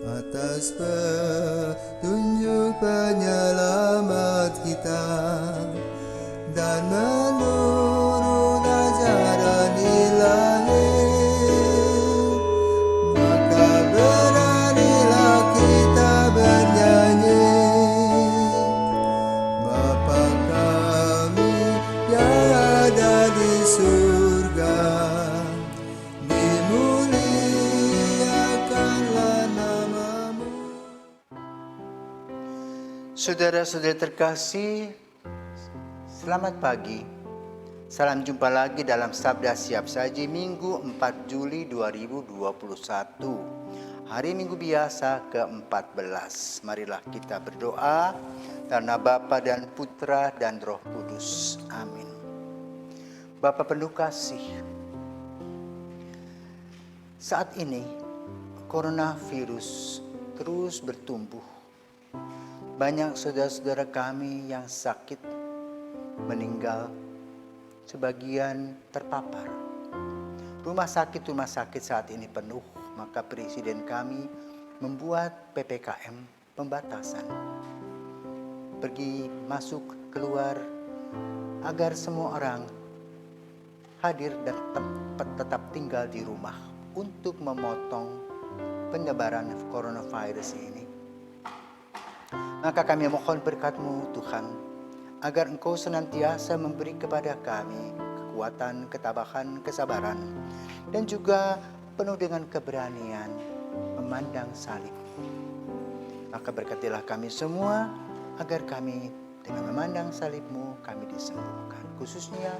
atas petunjuk penyelamat kita dan menurut ajaran ilahi, maka beranilah kita bernyanyi. Bapa kami yang ada di surga, dimuliakanlah namamu. Saudara-saudara terkasih, selamat pagi. Salam jumpa lagi dalam Sabda Siap Saji Minggu 4 Juli 2021. Hari Minggu biasa ke-14. Marilah kita berdoa karena Bapa dan Putra dan Roh Kudus. Amin. Bapa penuh kasih, saat ini coronavirus terus bertumbuh. Banyak saudara-saudara kami yang sakit, meninggal, sebagian terpapar. Rumah sakit saat ini penuh, maka Presiden kami membuat PPKM pembatasan. Pergi, masuk, keluar, agar semua orang hadir dan tetap tinggal di rumah untuk memotong penyebaran coronavirus ini. Maka kami mohon berkat-Mu Tuhan, agar Engkau senantiasa memberi kepada kami kekuatan, ketabahan, kesabaran, dan juga penuh dengan keberanian memandang salib. Maka berkatilah kami semua, agar kami dengan memandang salib-Mu kami disembuhkan, khususnya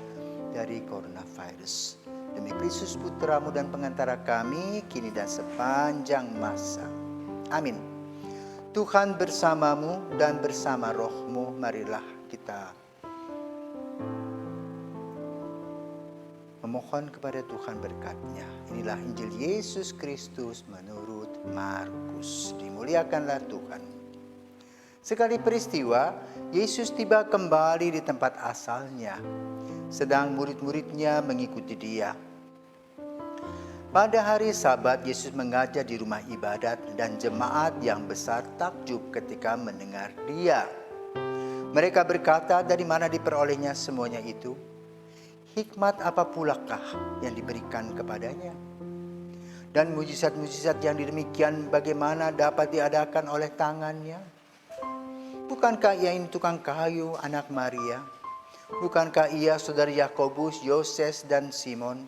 dari coronavirus. Demi Kristus Putra-Mu dan pengantara kami, kini dan sepanjang masa. Amin. Tuhan bersamamu dan bersama roh-Mu, marilah kita memohon kepada Tuhan berkat-Nya. Inilah Injil Yesus Kristus menurut Markus. Dimuliakanlah Tuhan. Sekali peristiwa, Yesus tiba kembali di tempat asalnya, sedang murid-muridnya mengikuti Dia. Pada hari Sabat, Yesus mengajar di rumah ibadat dan jemaat yang besar takjub ketika mendengar Dia. Mereka berkata, dari mana diperolehnya semuanya itu? Hikmat apa pulakah yang diberikan kepadanya? Dan mujizat-mujizat yang demikian bagaimana dapat diadakan oleh tangannya? Bukankah ia ini tukang kayu, anak Maria? Bukankah ia saudara Yakobus, Yoses, dan Simon?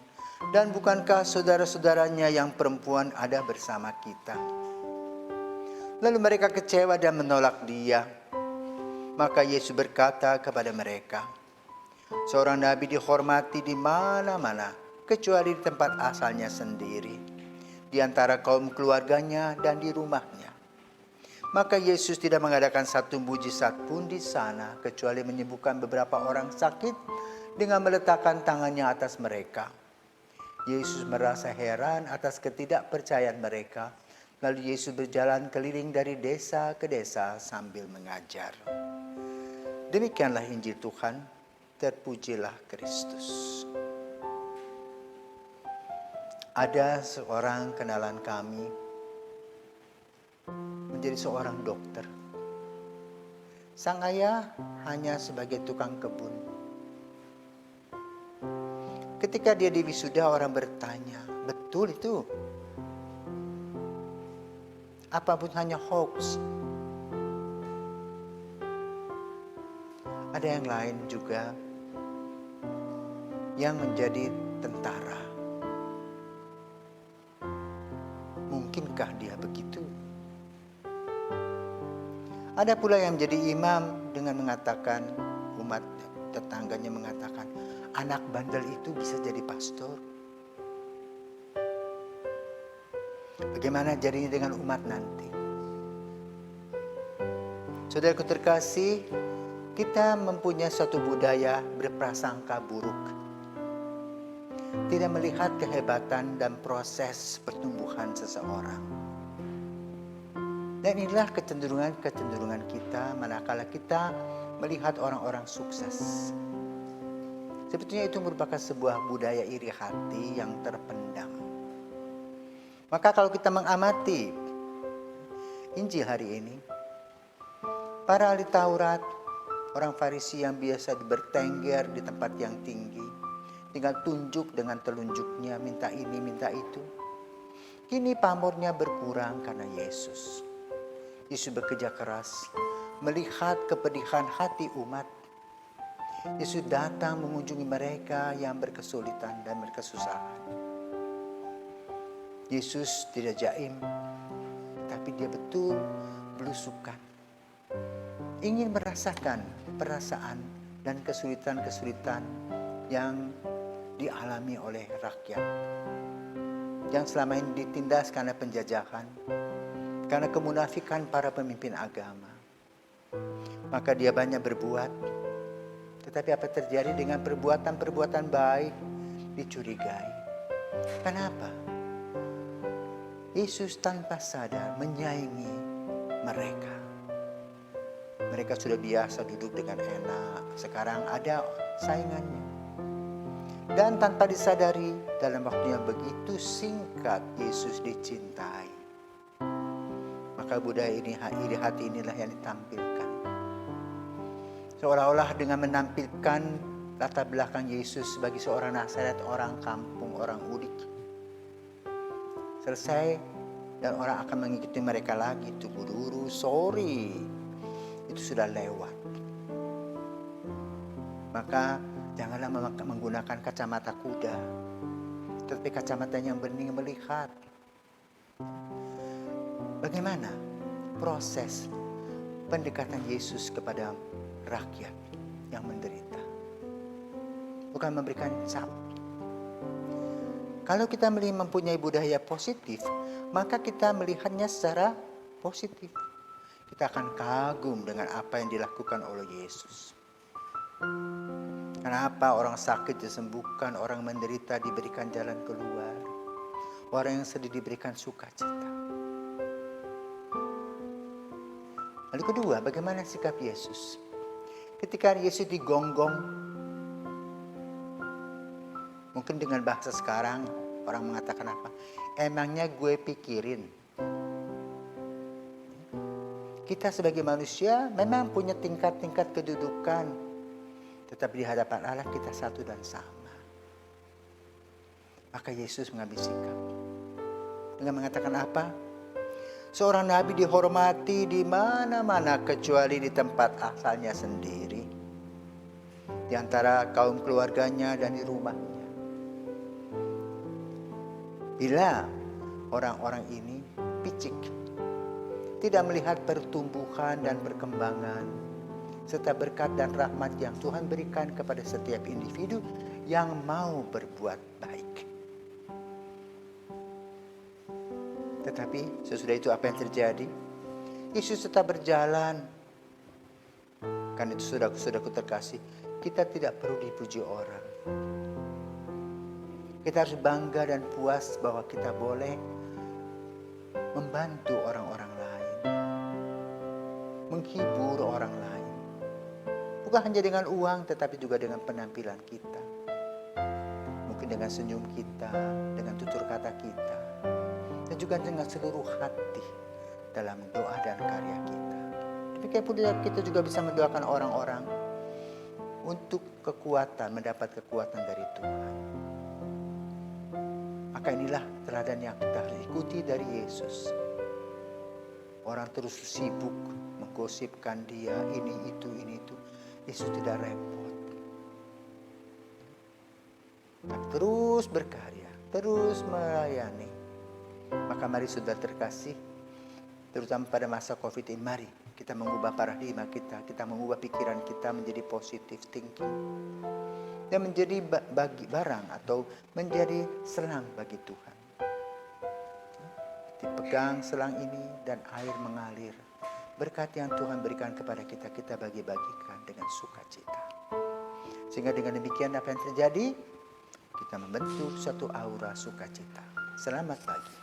Dan bukankah saudara-saudaranya yang perempuan ada bersama kita? Lalu mereka kecewa dan menolak Dia. Maka Yesus berkata kepada mereka, seorang nabi dihormati di mana-mana, kecuali di tempat asalnya sendiri, di antara kaum keluarganya dan di rumahnya. Maka Yesus tidak mengadakan satu mujizat pun di sana, kecuali menyembuhkan beberapa orang sakit dengan meletakkan tangannya atas mereka. Yesus merasa heran atas ketidakpercayaan mereka. Lalu Yesus berjalan keliling dari desa ke desa sambil mengajar. Demikianlah Injil Tuhan. Terpujilah Kristus. Ada seorang kenalan kami menjadi seorang dokter. Sang ayah hanya sebagai tukang kebun. Ketika dia diwisuda, orang bertanya, betul itu? Apapun hanya hoax? Ada yang lain juga yang menjadi tentara. Mungkinkah dia begitu? Ada pula yang menjadi imam dengan mengatakan, umat tetangganya mengatakan, anak bandel itu bisa jadi pastor. Bagaimana jadinya dengan umat nanti? Saudaraku terkasih, kita mempunyai suatu budaya berprasangka buruk. Tidak melihat kehebatan dan proses pertumbuhan seseorang. Dan inilah kecenderungan kita manakala kita melihat orang-orang sukses. Sebetulnya itu merupakan sebuah budaya iri hati yang terpendam. Maka kalau kita mengamati Injil hari ini, para ahli Taurat, orang Farisi yang biasa bertengger di tempat yang tinggi, tinggal tunjuk dengan telunjuknya, minta ini, minta itu. Kini pamornya berkurang karena Yesus. Yesus bekerja keras, melihat kepedihan hati umat. Yesus datang mengunjungi mereka yang berkesulitan dan berkesusahan. Yesus tidak jaim, tapi dia betul belusukan. Ingin merasakan perasaan dan kesulitan-kesulitan yang dialami oleh rakyat. Yang selama ini ditindas karena penjajahan, karena kemunafikan para pemimpin agama. Maka dia banyak berbuat. Tetapi apa terjadi dengan perbuatan-perbuatan baik? Dicurigai. Kenapa? Yesus tanpa sadar menyaingi mereka. Mereka sudah biasa duduk dengan enak. Sekarang ada saingannya. Dan tanpa disadari, dalam waktu yang begitu singkat Yesus dicintai. Maka budaya ini, iri hati inilah yang ditampilkan. Seolah-olah dengan menampilkan latar belakang Yesus sebagai seorang Nazaret, orang kampung, orang udik. Selesai dan orang akan mengikuti mereka lagi. Itu guru, sorry. Itu sudah lewat. Maka janganlah menggunakan kacamata kuda. Tetapi kacamata yang bening melihat. Bagaimana proses pendekatan Yesus kepada rakyat yang menderita? Bukan memberikan cap. Kalau kita mempunyai budaya positif, maka kita melihatnya secara positif. Kita akan kagum dengan apa yang dilakukan oleh Yesus. Kenapa orang sakit disembuhkan, orang menderita diberikan jalan keluar, orang yang sedih diberikan sukacita. Lalu kedua, bagaimana sikap Yesus? Ketika Yesus digonggong, mungkin dengan bahasa sekarang orang mengatakan apa? Emangnya gue pikirin. Kita sebagai manusia memang punya tingkat-tingkat kedudukan, tetapi di hadapan Allah kita satu dan sama. Maka Yesus mengambil sikap dengan mengatakan apa? Seorang nabi dihormati di mana-mana kecuali di tempat asalnya sendiri, di antara kaum keluarganya dan di rumahnya. Bila orang-orang ini picik, tidak melihat pertumbuhan dan perkembangan, serta berkat dan rahmat yang Tuhan berikan kepada setiap individu yang mau berbuat baik. Tetapi sesudah itu apa yang terjadi? Yesus tetap berjalan. Kan itu saudaraku terkasih, kita tidak perlu dipuji orang. Kita harus bangga dan puas bahwa kita boleh membantu orang-orang lain, menghibur orang lain. Bukan hanya dengan uang, tetapi juga dengan penampilan kita. Mungkin dengan senyum kita, dengan tutur kata kita, dan juga dengan seluruh hati dalam doa dan karya kita. Demikian pula kita juga bisa mendoakan orang-orang untuk kekuatan, mendapat kekuatan dari Tuhan. Maka inilah teladan yang kita harus ikuti dari Yesus. Orang terus sibuk menggosipkan dia, ini itu. Yesus tidak repot. Tapi terus berkarya, terus melayani. Maka mari saudara terkasih, terutama pada masa COVID ini, mari kita mengubah paradigma kita mengubah pikiran kita menjadi positive thinking. Dan menjadi bagi barang atau menjadi selang bagi Tuhan. Dipegang selang ini dan air mengalir. Berkat yang Tuhan berikan kepada kita, kita bagi-bagikan dengan sukacita. Sehingga dengan demikian apa yang terjadi? Kita membentuk suatu aura sukacita. Selamat pagi.